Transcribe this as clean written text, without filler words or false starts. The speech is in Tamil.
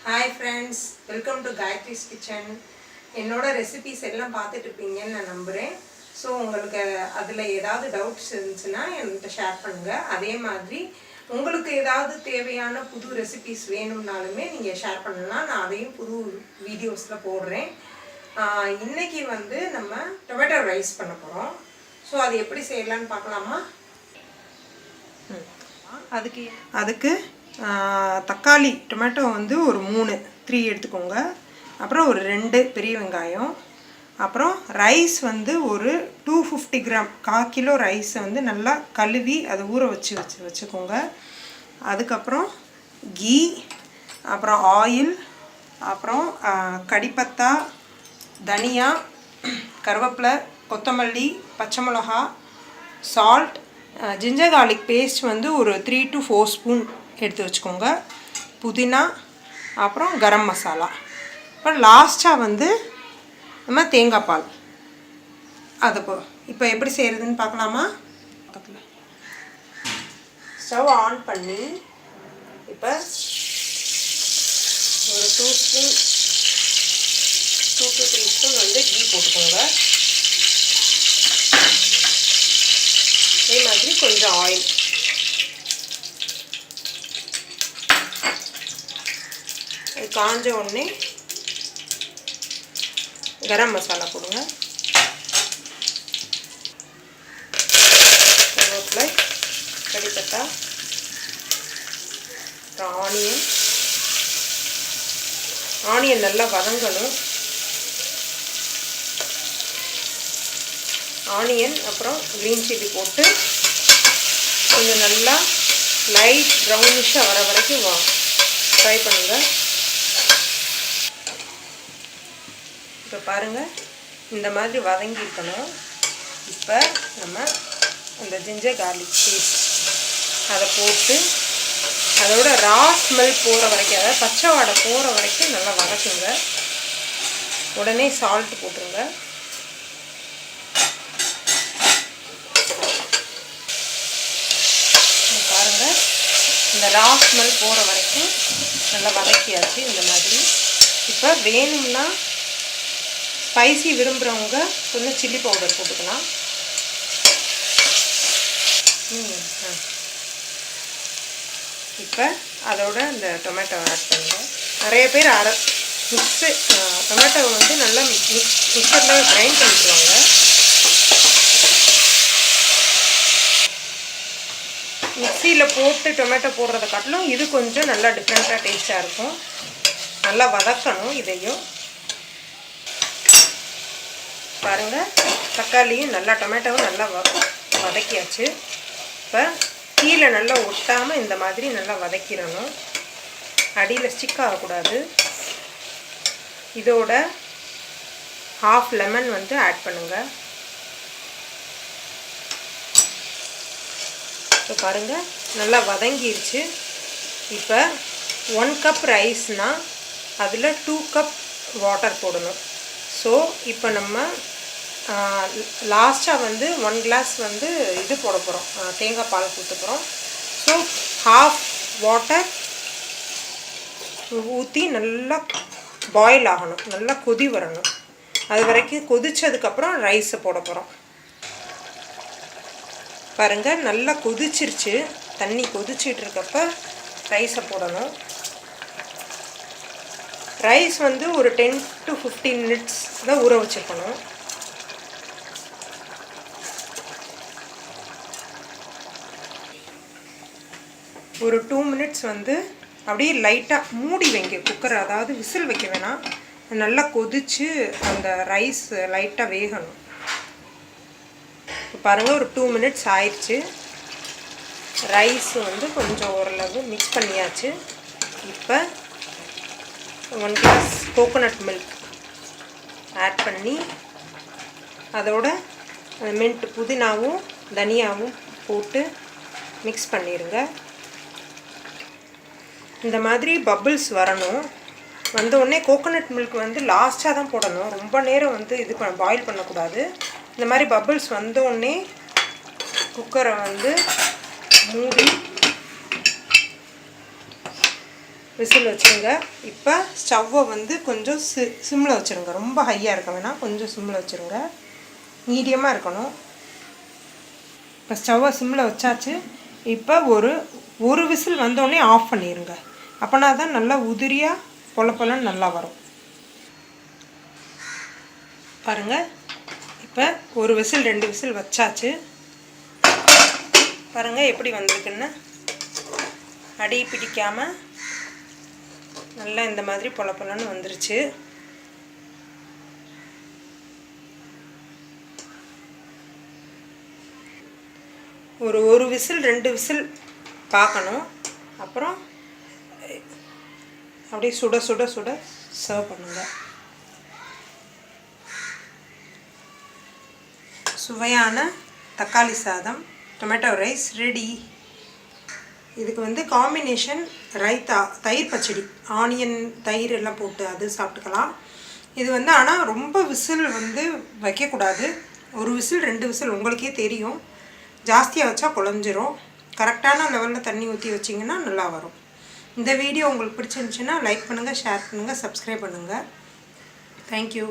Hi friends, welcome to Gayatri's Kitchen. என்னோட ரெசிபீஸ் எல்லாம் பார்த்துட்டு இருப்பீங்கன்னு நான் நம்புகிறேன். ஸோ உங்களுக்கு அதில் ஏதாவது டவுட்ஸ் இருந்துச்சுன்னா என்கிட்ட ஷேர் பண்ணுங்கள். அதே மாதிரி உங்களுக்கு ஏதாவது தேவையான புது ரெசிபீஸ் வேணும்னாலுமே நீங்கள் ஷேர் பண்ணலாம். நான் அதையும் புது வீடியோஸில் போடுறேன். இன்றைக்கி வந்து நம்ம டொமேட்டோ ரைஸ் பண்ண போகிறோம். ஸோ அது எப்படி செய்யலான்னு பார்க்கலாமா? அதுக்கு தக்காளி டொமேட்டோ வந்து ஒரு 3 எடுத்துக்கோங்க. அப்புறம் ஒரு 2 பெரிய வெங்காயம். அப்புறம் ரைஸ் வந்து ஒரு 250 கிராம், 1/4 கிலோ ரைஸை வந்து நல்லா கழுவி அதை ஊற வச்சுக்கோங்க. அதுக்கப்புறம் கீ, அப்புறம் ஆயில், அப்புறம் கடிப்பத்தா, தனியா, கருவேப்பிலை, கொத்தமல்லி, பச்சை மிளகா, சால்ட், ஜிஞ்சர் கார்லிக் பேஸ்ட் வந்து ஒரு 3 to 4 ஸ்பூன் எடுத்து வச்சுக்கோங்க. புதினா, அப்புறம் கரம் மசாலா. அப்புறம் லாஸ்ட்டாக வந்து நம்ம தேங்காய் பால். அதை இப்போ எப்படி செய்கிறதுன்னு பார்க்கலாமா? பக்கத்தில் ஸ்டவ் ஆன் பண்ணி இப்போ ஒரு 2 to 3 ஸ்பூன் வந்து கீ போட்டுக்கோங்க. அதே மாதிரி கொஞ்சம் ஆயில். காஞ்ச உடனே கரம் மசாலா போடுங்க. கருவேப்பிலை, கடிப்பத்தா, அப்புறம் ஆனியன் நல்லா வதங்கணும். ஆனியன் அப்புறம் க்ரீன் சில்லி போட்டு கொஞ்சம் நல்லா லைட் ப்ரௌனிஷாக வர வரைக்கும் ஃப்ரை பண்ணுங்கள். இப்போ பாருங்கள், இந்த மாதிரி வதங்கியிருக்கணும். இப்போ நம்ம அந்த ஜிஞ்சர் கார்லிக் பேஸ்ட் அதை போட்டு அதோட ரா ஸ்மெல் போகிற வரைக்கும், அதாவது பச்சை வாடை போகிற வரைக்கும் நல்லா வதக்குங்க. உடனே சால்ட் போட்டுருங்க. பாருங்கள், இந்த ரா ஸ்மெல் போகிற வரைக்கும் நல்லா வதக்கியாச்சு. இந்த மாதிரி இப்போ வேணும்னா ஸ்பைசி விரும்புகிறவங்க கொஞ்சம் சில்லி பவுடர் போட்டுக்கலாம். இப்போ அதோட இந்த டொமேட்டோ ஆட் பண்ணுங்கள். நிறைய பேர் டொமேட்டோவை வந்து நல்லா மிக்சரில் கிரைண்ட் பண்ணிடுவாங்க. மிக்சியில் போட்டு டொமேட்டோ போடுறத காட்டிலும் இது கொஞ்சம் நல்லா டிஃப்ரெண்ட்டாக டேஸ்ட்டாக இருக்கும். நல்லா வதக்கணும் இதையும். பாருங்கள், தக்காளியும் நல்லா டொமேட்டோவும் நல்லா வதக்கியாச்சு. இப்போ கீழே நல்லா ஒட்டாமல் இந்த மாதிரி நல்லா வதக்கிடணும். அடியில் ஸ்டிக் ஆகக்கூடாது. இதோட 1/2 லெமன் வந்து ஆட் பண்ணுங்கள். இப்போ பாருங்கள், நல்லா வதங்கிருச்சு. இப்போ 1 கப் ரைஸ்னால் அதில் 2 கப் வாட்டர் போடணும். ஸோ இப்போ நம்ம லாஸ்ட்டாக வந்து 1 கிளாஸ் வந்து இது போட போகிறோம், தேங்காய் பால் ஊற்ற போகிறோம். ஸோ 1/2 வாட்டர் ஊற்றி நல்லா பாயில் ஆகணும், நல்லா கொதி வரணும். அது வரைக்கும் கொதித்ததுக்கப்புறம் ரைஸை போட போகிறோம். பாருங்கள், நல்லா கொதிச்சிருச்சு. தண்ணி கொதிச்சிட்டு இருக்கப்ப ரைஸை போடணும். ரைஸ் வந்து ஒரு 10 to 15 மினிட்ஸ் தான் ஊற வச்சுருக்கணும். ஒரு 2 மினிட்ஸ் வந்து அப்படியே லைட்டாக மூடி வைங்க குக்கரை, அதாவது விசில் வைக்க வேணாம். நல்லா கொதித்து அந்த ரைஸ் லைட்டாக வேகணும். பாருங்கள், ஒரு 2 மினிட்ஸ் ஆயிடுச்சு. ரைஸ் வந்து கொஞ்சம் ஓரளவு மிக்ஸ் பண்ணியாச்சு. இப்போ 1 கிளாஸ் கோகோனட் மில்க் ஆட் பண்ணி அதோட மின்ட், புதினாவும் தனியாவும் போட்டு மிக்ஸ் பண்ணிடுங்க. இந்த மாதிரி பபிள்ஸ் வரணும். வந்தோடனே கோகோனட் மில்க் வந்து லாஸ்ட்டாக தான் போடணும். ரொம்ப நேரம் வந்து இது பாயில் பண்ணக்கூடாது. இந்த மாதிரி பபிள்ஸ் வந்தோடனே குக்கரை வந்து மூடி விசில் வச்சுருங்க. இப்போ ஸ்டவ்வை வந்து கொஞ்சம் சிம்மில் வச்சுருங்க. ரொம்ப ஹையாக இருக்க வேணாம், கொஞ்சம் சிம்மில் வச்சுருங்க. மீடியமாக இருக்கணும். இப்போ ஸ்டவ்வை சிம்மில் வச்சாச்சு. இப்போ ஒரு விசில் வந்தோடனே ஆஃப் பண்ணிடுங்க. அப்போனா தான் நல்லா உதிரியாக பொலன்னு நல்லா வரும். பாருங்கள், இப்போ ஒரு விசில் 2 விசில் வச்சாச்சு. பாருங்கள் எப்படி வந்திருக்குன்னு. அடி பிடிக்காமல் நல்லா இந்த மாதிரி பொலன்னு வந்துருச்சு. ஒரு விசில் 2 விசில் பார்க்கணும். அப்புறம் அப்படியே சுட சுட சுட சர்வ் பண்ணுங்கள். சுவையான தக்காளி சாதம், டொமேட்டோ ரைஸ் ரெடி. இதுக்கு வந்து காம்பினேஷன் ரைத்தா, தயிர் பச்சடி, ஆனியன் தயிர் எல்லாம் போட்டு அது சாப்பிட்டுக்கலாம். இது வந்து ஆனால் ரொம்ப விசில் வந்து வைக்கக்கூடாது. ஒரு விசில் 2 விசில் உங்களுக்கே தெரியும். ஜாஸ்தியாக வச்சா குழஞ்சிரும். கரெக்டான லெவலில் தண்ணி ஊற்றி வச்சிங்கன்னா நல்லா வரும். இந்த வீடியோ உங்களுக்கு பிடிச்சிருந்துச்சுன்னா லைக் பண்ணுங்கள், ஷேர் பண்ணுங்கள், சப்ஸ்கிரைப் பண்ணுங்கள். தேங்க்யூ.